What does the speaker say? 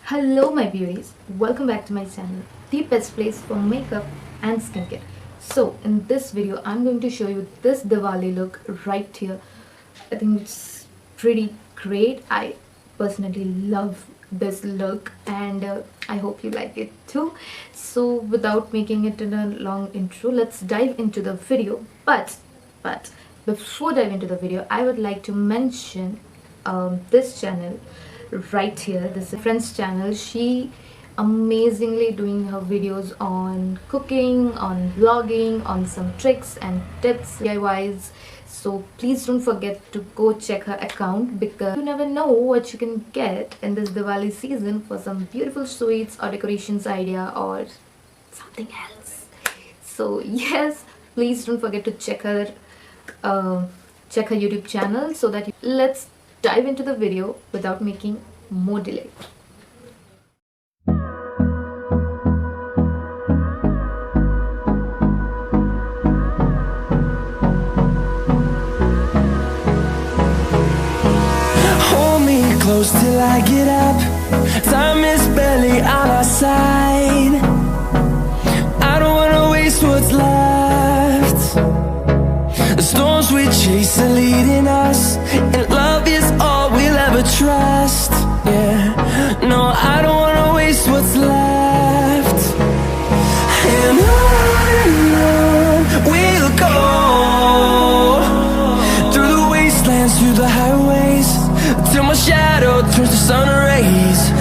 Hello my beauties, welcome back to my channel, the best place for makeup and skincare. So in this video I'm going to show you this Diwali look right here. I think it's pretty great. I personally love this look and I hope you like it too. So without making it in a long intro, let's dive into the video. But before dive into the video, I would like to mention this channel right here. This is a friend's channel. She amazingly doing her videos on cooking, on vlogging, on some tricks and tips, DIYs. So please don't forget to go check her account because you never know what you can get in this Diwali season for some beautiful sweets or decorations idea or something else. So yes, please don't forget to check her YouTube channel so that let's dive into the video without making more delay. Hold me close till I get up. Time is barely on our side. I don't wanna waste what's left. The storms we chase are leading us, and love is all we'll ever trust. Yeah, no, I don't wanna waste what's left. And on we'll go, through the wastelands, through the highways, till my shadow turns to sun rays.